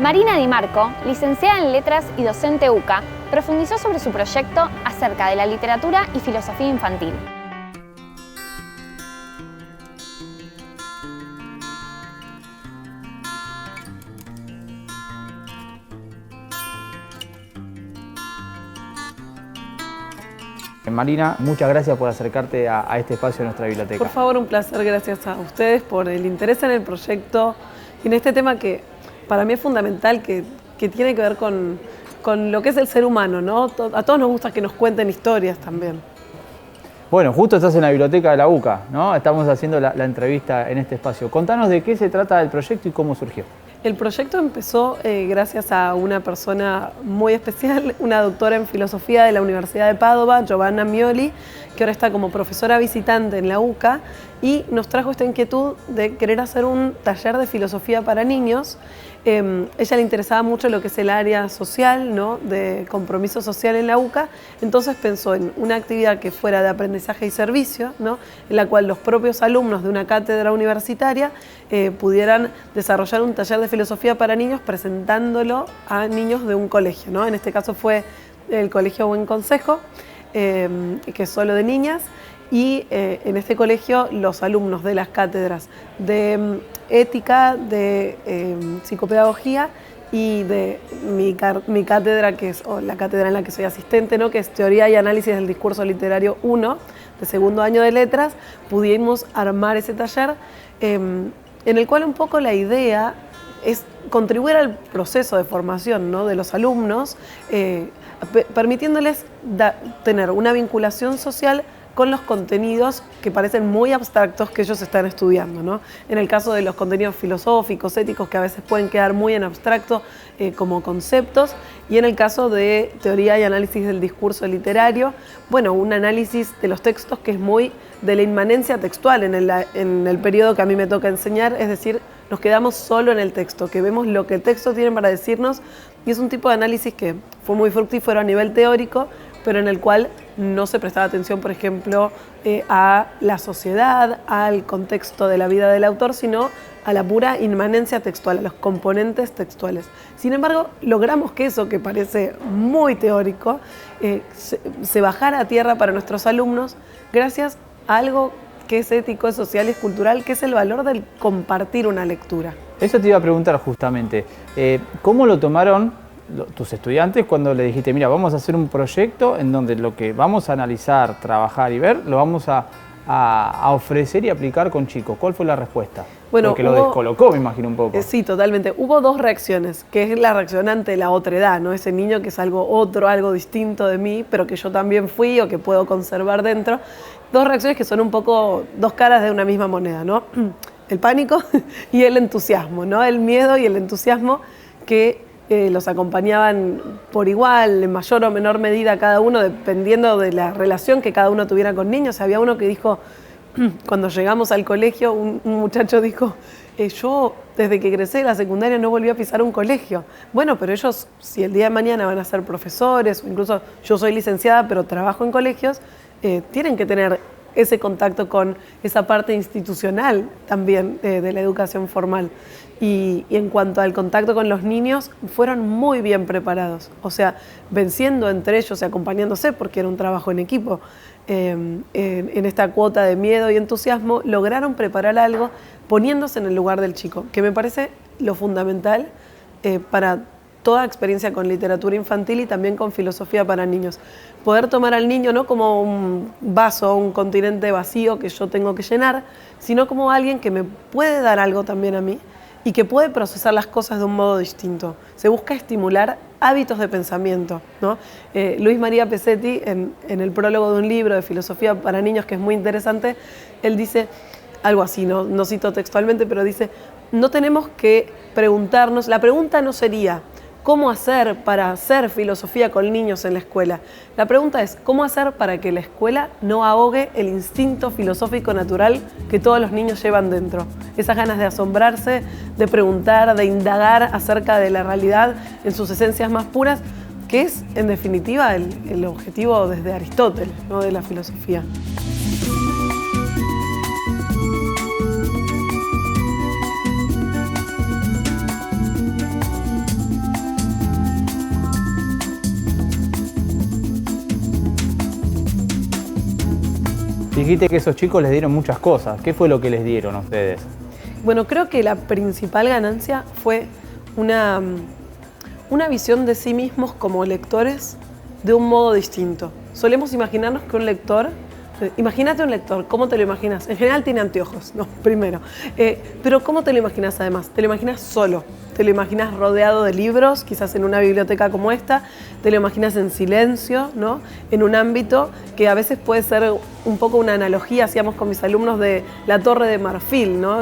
Marina Di Marco, licenciada en Letras y docente UCA, profundizó sobre su proyecto acerca de la literatura y filosofía infantil. Marina, muchas gracias por acercarte a este espacio de nuestra biblioteca. Por favor, un placer, gracias a ustedes por el interés en el proyecto y en este tema que para mí es fundamental, que tiene que ver con lo que es el ser humano, ¿no? A todos nos gusta que nos cuenten historias también. Bueno, justo estás en la biblioteca de la UCA, ¿no? Estamos haciendo la entrevista en este espacio. Contanos de qué se trata el proyecto y cómo surgió. El proyecto empezó gracias a una persona muy especial, una doctora en filosofía de la Universidad de Padova, Giovanna Mioli, que ahora está como profesora visitante en la UCA y nos trajo esta inquietud de querer hacer un taller de filosofía para niños. Ella le interesaba mucho lo que es el área social, ¿no?, de compromiso social en la UCA, entonces pensó en una actividad que fuera de aprendizaje y servicio, ¿no?, en la cual los propios alumnos de una cátedra universitaria pudieran desarrollar un taller de filosofía para niños presentándolo a niños de un colegio, ¿no? En este caso fue el Colegio Buen Consejo, que es solo de niñas, y en este colegio los alumnos de las cátedras de ética, de psicopedagogía y de mi cátedra, que es la cátedra en la que soy asistente, ¿no?, que es Teoría y Análisis del Discurso Literario 1, de segundo año de letras, pudimos armar ese taller en el cual un poco la idea es contribuir al proceso de formación, ¿no?, de los alumnos, permitiéndoles tener una vinculación social con los contenidos que parecen muy abstractos que ellos están estudiando, ¿no? En el caso de los contenidos filosóficos, éticos, que a veces pueden quedar muy en abstracto como conceptos, y en el caso de teoría y análisis del discurso literario, bueno, un análisis de los textos que es muy de la inmanencia textual en el periodo que a mí me toca enseñar, es decir, nos quedamos solo en el texto, que vemos lo que el texto tiene para decirnos, y es un tipo de análisis que fue muy fructífero a nivel teórico, pero en el cual no se prestaba atención, por ejemplo, a la sociedad, al contexto de la vida del autor, sino a la pura inmanencia textual, a los componentes textuales. Sin embargo, logramos que eso, que parece muy teórico, se bajara a tierra para nuestros alumnos gracias a algo que es ético, es social y es cultural, que es el valor del compartir una lectura. Eso te iba a preguntar justamente. ¿Cómo lo tomaron tus estudiantes cuando le dijiste, mira, vamos a hacer un proyecto en donde lo que vamos a analizar, trabajar y ver, lo vamos a ofrecer y aplicar con chicos? ¿Cuál fue la respuesta? Bueno, porque lo descolocó, me imagino, un poco. Sí, totalmente. Hubo dos reacciones, que es la reacción ante la otredad, ¿no? Ese niño que es algo otro, algo distinto de mí, pero que yo también fui o que puedo conservar dentro. Dos reacciones que son un poco dos caras de una misma moneda, ¿no? El pánico y el entusiasmo, ¿no? El miedo y el entusiasmo que los acompañaban por igual, en mayor o menor medida cada uno, dependiendo de la relación que cada uno tuviera con niños. Había uno que dijo, cuando llegamos al colegio, un muchacho dijo, yo desde que egresé de la secundaria no volví a pisar un colegio. Bueno, pero ellos, si el día de mañana van a ser profesores, o incluso yo soy licenciada pero trabajo en colegios, tienen que tener ese contacto con esa parte institucional también de la educación formal. Y en cuanto al contacto con los niños, fueron muy bien preparados, o sea, venciendo entre ellos y acompañándose, porque era un trabajo en equipo, en esta cuota de miedo y entusiasmo, lograron preparar algo poniéndose en el lugar del chico, que me parece lo fundamental para toda experiencia con literatura infantil y también con filosofía para niños. Poder tomar al niño no como un vaso, un continente vacío que yo tengo que llenar, sino como alguien que me puede dar algo también a mí y que puede procesar las cosas de un modo distinto. Se busca estimular hábitos de pensamiento, ¿no? Luis María Pesetti, en el prólogo de un libro de filosofía para niños que es muy interesante, él dice algo así, no cito textualmente, pero dice, no tenemos que preguntarnos, la pregunta no sería ¿cómo hacer para hacer filosofía con niños en la escuela? La pregunta es, ¿cómo hacer para que la escuela no ahogue el instinto filosófico natural que todos los niños llevan dentro? Esas ganas de asombrarse, de preguntar, de indagar acerca de la realidad en sus esencias más puras, que es, en definitiva, el objetivo desde Aristóteles, ¿no?, de la filosofía. dijiste que esos chicos les dieron muchas cosas. ¿Qué fue lo que les dieron a ustedes? Bueno, creo que la principal ganancia fue una visión de sí mismos como lectores de un modo distinto. Solemos imaginarnos que un lector, imagínate un lector, ¿cómo te lo imaginas? En general tiene anteojos, ¿no? Primero. Pero ¿cómo te lo imaginas además? Te lo imaginas solo, te lo imaginas rodeado de libros, quizás en una biblioteca como esta, te lo imaginas en silencio, ¿no? En un ámbito que a veces puede ser un poco una analogía, hacíamos con mis alumnos de la Torre de Marfil, ¿no?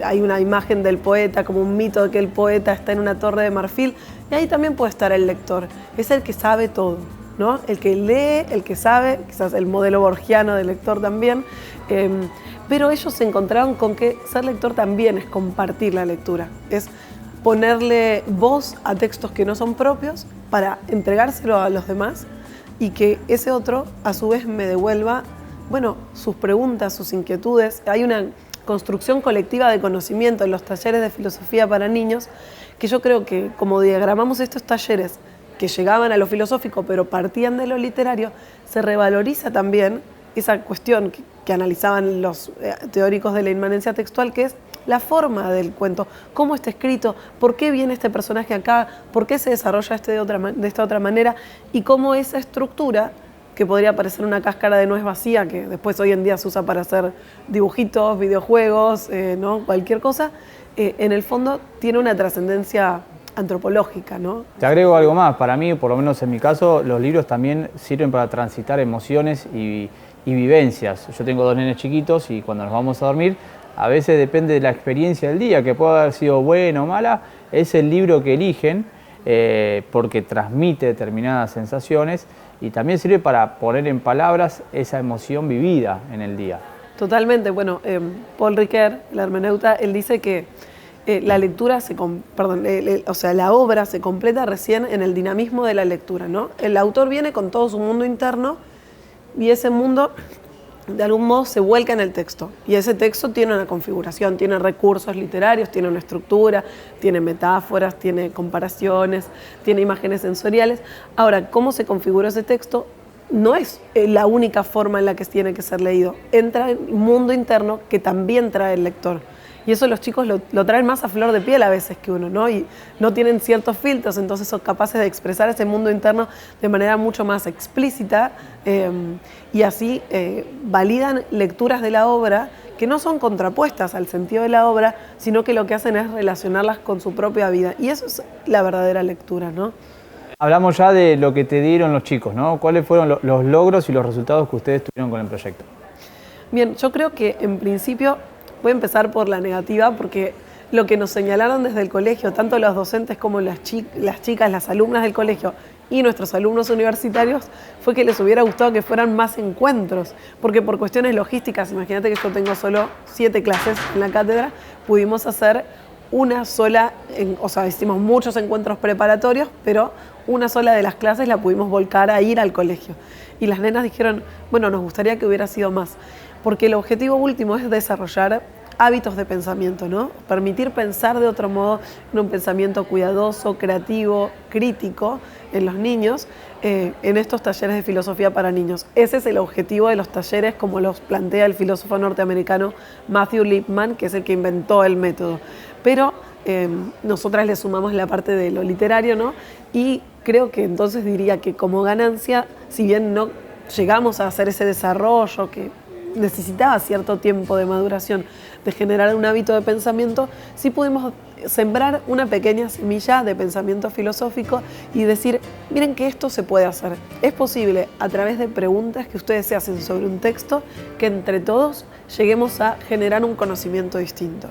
Hay una imagen del poeta, como un mito de que el poeta está en una torre de marfil, y ahí también puede estar el lector, es el que sabe todo, ¿no? El que lee, el que sabe, quizás el modelo borgiano del lector también, pero ellos se encontraron con que ser lector también es compartir la lectura, es ponerle voz a textos que no son propios para entregárselo a los demás y que ese otro a su vez me devuelva, bueno, sus preguntas, sus inquietudes. Hay una construcción colectiva de conocimiento en los talleres de filosofía para niños que yo creo que como diagramamos estos talleres que llegaban a lo filosófico pero partían de lo literario, se revaloriza también esa cuestión que analizaban los teóricos de la inmanencia textual, que es la forma del cuento, cómo está escrito, por qué viene este personaje acá, por qué se desarrolla de esta otra manera y cómo esa estructura, que podría parecer una cáscara de nuez vacía, que después hoy en día se usa para hacer dibujitos, videojuegos, ¿no? Cualquier cosa, en el fondo tiene una trascendencia antropológica, ¿no? Te agrego algo más. Para mí, por lo menos en mi caso, los libros también sirven para transitar emociones y vivencias. Yo tengo 2 nenes chiquitos y cuando nos vamos a dormir, a veces depende de la experiencia del día, que puede haber sido buena o mala, es el libro que eligen porque transmite determinadas sensaciones y también sirve para poner en palabras esa emoción vivida en el día. Totalmente. Bueno, Paul Ricoeur, el hermeneuta, él dice que la lectura la obra se completa recién en el dinamismo de la lectura, ¿no? El autor viene con todo su mundo interno y ese mundo de algún modo se vuelca en el texto y ese texto tiene una configuración, tiene recursos literarios, tiene una estructura, tiene metáforas, tiene comparaciones, tiene imágenes sensoriales. Ahora, ¿cómo se configura ese texto? No es la única forma en la que tiene que ser leído. Entra en un mundo interno que también trae el lector. Y eso los chicos lo traen más a flor de piel a veces que uno, ¿no? Y no tienen ciertos filtros, entonces son capaces de expresar ese mundo interno de manera mucho más explícita y así validan lecturas de la obra que no son contrapuestas al sentido de la obra, sino que lo que hacen es relacionarlas con su propia vida. Y eso es la verdadera lectura, ¿no? Hablamos ya de lo que te dieron los chicos, ¿no? ¿Cuáles fueron los logros y los resultados que ustedes tuvieron con el proyecto? Bien, yo creo que en principio voy a empezar por la negativa porque lo que nos señalaron desde el colegio, tanto los docentes como las chicas, las alumnas del colegio y nuestros alumnos universitarios, fue que les hubiera gustado que fueran más encuentros, porque por cuestiones logísticas, imagínate que yo tengo solo 7 clases en la cátedra, pudimos hacer una sola, hicimos muchos encuentros preparatorios, pero una sola de las clases la pudimos volcar a ir al colegio. Y las nenas dijeron, bueno, nos gustaría que hubiera sido más, porque el objetivo último es desarrollar hábitos de pensamiento, ¿no? Permitir pensar de otro modo, en un pensamiento cuidadoso, creativo, crítico en los niños, en estos talleres de filosofía para niños. Ese es el objetivo de los talleres como los plantea el filósofo norteamericano Matthew Lipman, que es el que inventó el método. Pero nosotras le sumamos la parte de lo literario, ¿no? Y creo que entonces diría que como ganancia, si bien no llegamos a hacer ese desarrollo que necesitaba cierto tiempo de maduración, de generar un hábito de pensamiento, sí pudimos sembrar una pequeña semilla de pensamiento filosófico y decir, miren que esto se puede hacer. Es posible a través de preguntas que ustedes se hacen sobre un texto, que entre todos lleguemos a generar un conocimiento distinto.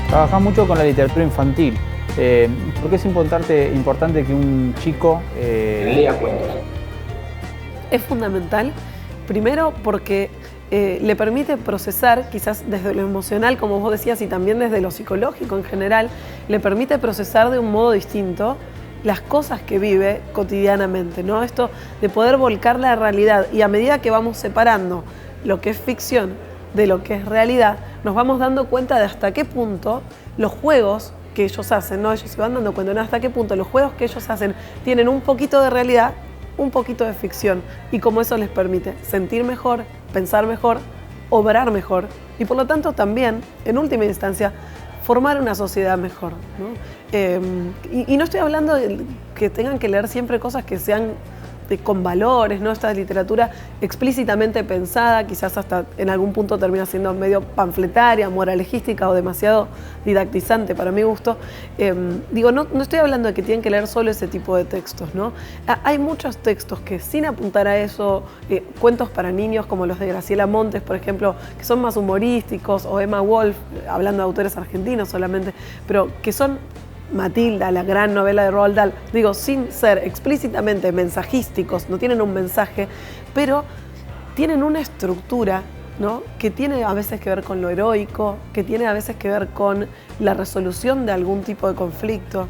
Trabajás mucho con la literatura infantil. ¿Por qué es importante que un chico lea cuentos? Es fundamental, primero porque le permite procesar, quizás desde lo emocional, como vos decías, y también desde lo psicológico en general, le permite procesar de un modo distinto las cosas que vive cotidianamente, ¿no? Esto de poder volcar la realidad, y a medida que vamos separando lo que es ficción de lo que es realidad, nos vamos dando cuenta de hasta qué punto los juegos que ellos hacen, ¿no? Ellos se van dando cuenta, ¿no? Hasta qué punto los juegos que ellos hacen tienen un poquito de realidad, un poquito de ficción, y cómo eso les permite sentir mejor, pensar mejor, obrar mejor, y por lo tanto también, en última instancia, formar una sociedad mejor, ¿no? Y no estoy hablando de que tengan que leer siempre cosas que sean con valores, ¿no? Esta literatura explícitamente pensada, quizás hasta en algún punto termina siendo medio panfletaria, moralejística o demasiado didactizante para mi gusto. No estoy hablando de que tienen que leer solo ese tipo de textos, ¿no? Hay muchos textos que, sin apuntar a eso, cuentos para niños como los de Graciela Montes, por ejemplo, que son más humorísticos, o Emma Wolf, hablando de autores argentinos solamente, pero que son Matilda, la gran novela de Roald Dahl, digo, sin ser explícitamente mensajísticos, no tienen un mensaje, pero tienen una estructura, ¿no? Que tiene a veces que ver con lo heroico, que tiene a veces que ver con la resolución de algún tipo de conflicto.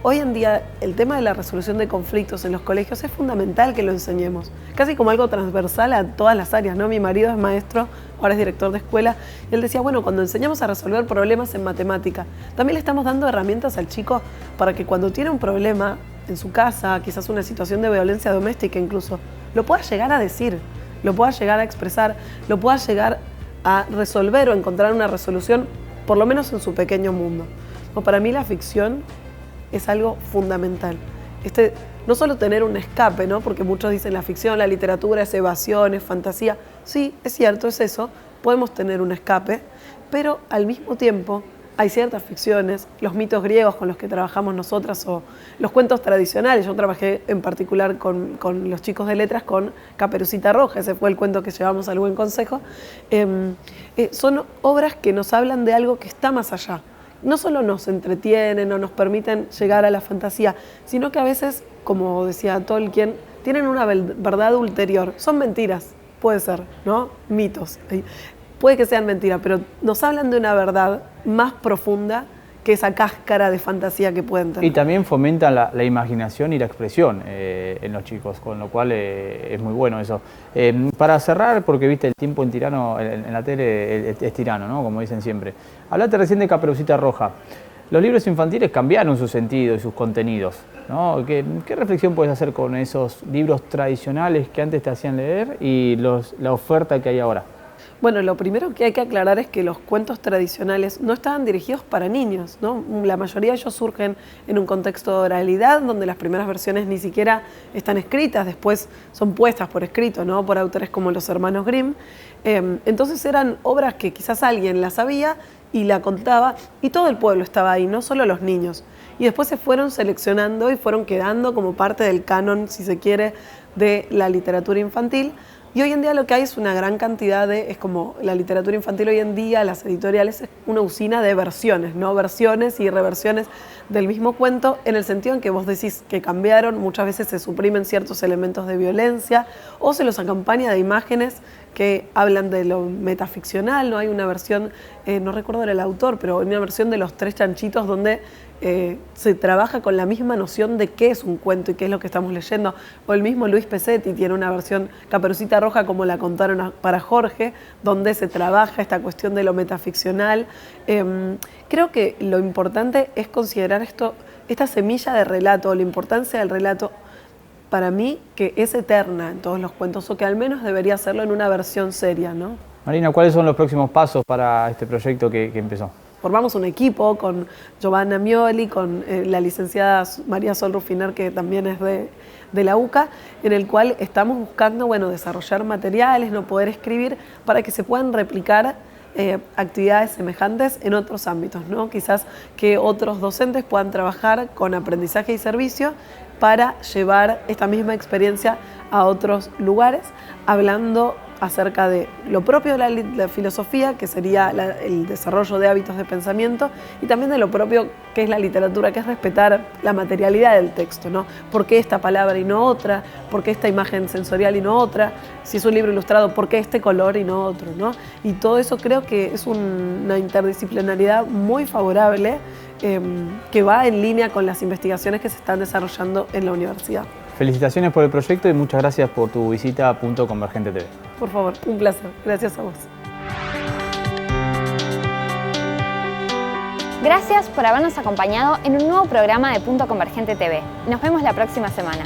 Hoy en día el tema de la resolución de conflictos en los colegios es fundamental que lo enseñemos, casi como algo transversal a todas las áreas, ¿no? Mi marido es maestro, ahora es director de escuela, y él decía, bueno, cuando enseñamos a resolver problemas en matemática, también le estamos dando herramientas al chico para que cuando tiene un problema en su casa, quizás una situación de violencia doméstica incluso, lo pueda llegar a decir, lo pueda llegar a expresar, lo pueda llegar a resolver o encontrar una resolución, por lo menos en su pequeño mundo. Para mí la ficción es algo fundamental. No solo tener un escape, ¿no? Porque muchos dicen la ficción, la literatura es evasión, es fantasía. Sí, es cierto, es eso. Podemos tener un escape, pero al mismo tiempo hay ciertas ficciones, los mitos griegos con los que trabajamos nosotras o los cuentos tradicionales. Yo trabajé en particular con los chicos de letras con Caperucita Roja, ese fue el cuento que llevamos al Buen Consejo. Son obras que nos hablan de algo que está más allá. No solo nos entretienen o nos permiten llegar a la fantasía, sino que a veces, como decía Tolkien, tienen una verdad ulterior. Son mentiras, puede ser, ¿no? Mitos. Puede que sean mentiras, pero nos hablan de una verdad más profunda que esa cáscara de fantasía que pueden tener. Y también fomentan la imaginación y la expresión en los chicos, con lo cual es muy bueno eso. Para cerrar, porque viste el tiempo en la tele es tirano, ¿no? Como dicen siempre. Hablaste recién de Caperucita Roja. Los libros infantiles cambiaron su sentido y sus contenidos, ¿no? ¿Qué reflexión puedes hacer con esos libros tradicionales que antes te hacían leer y la oferta que hay ahora? Bueno, lo primero que hay que aclarar es que los cuentos tradicionales no estaban dirigidos para niños, ¿no? La mayoría de ellos surgen en un contexto de oralidad, donde las primeras versiones ni siquiera están escritas, después son puestas por escrito, ¿no? Por autores como los hermanos Grimm. Entonces eran obras que quizás alguien las sabía y la contaba, y todo el pueblo estaba ahí, no solo los niños. Y después se fueron seleccionando y fueron quedando como parte del canon, si se quiere, de la literatura infantil. Y hoy en día lo que hay es una gran cantidad es como la literatura infantil hoy en día, las editoriales, es una usina de versiones, ¿no? Versiones y reversiones del mismo cuento, en el sentido en que vos decís que cambiaron, muchas veces se suprimen ciertos elementos de violencia o se los acompaña de imágenes que hablan de lo metaficcional, ¿no? Hay una versión, no recuerdo el autor, pero una versión de Los Tres Chanchitos donde se trabaja con la misma noción de qué es un cuento y qué es lo que estamos leyendo. O el mismo Luis Pesetti tiene una versión Caperucita Roja como la contaron para Jorge, donde se trabaja esta cuestión de lo metaficcional. Creo que lo importante es considerar esta semilla de relato, la importancia del relato, para mí, que es eterna en todos los cuentos, o que al menos debería hacerlo en una versión seria, ¿no? Marina, ¿cuáles son los próximos pasos para este proyecto que empezó? Formamos un equipo con Giovanna Mioli, con la licenciada María Sol Rufinar, que también es de la UCA, en el cual estamos buscando, desarrollar materiales, no poder escribir, para que se puedan replicar actividades semejantes en otros ámbitos, ¿no? Quizás que otros docentes puedan trabajar con aprendizaje y servicio para llevar esta misma experiencia a otros lugares, hablando acerca de lo propio de la filosofía, que sería el desarrollo de hábitos de pensamiento, y también de lo propio que es la literatura, que es respetar la materialidad del texto, ¿no? ¿Por qué esta palabra y no otra? ¿Por qué esta imagen sensorial y no otra? Si es un libro ilustrado, ¿por qué este color y no otro, ¿no? Y todo eso creo que es una interdisciplinaridad muy favorable que va en línea con las investigaciones que se están desarrollando en la universidad. Felicitaciones por el proyecto y muchas gracias por tu visita a Punto Convergente TV. Por favor, un placer. Gracias a vos. Gracias por habernos acompañado en un nuevo programa de Punto Convergente TV. Nos vemos la próxima semana.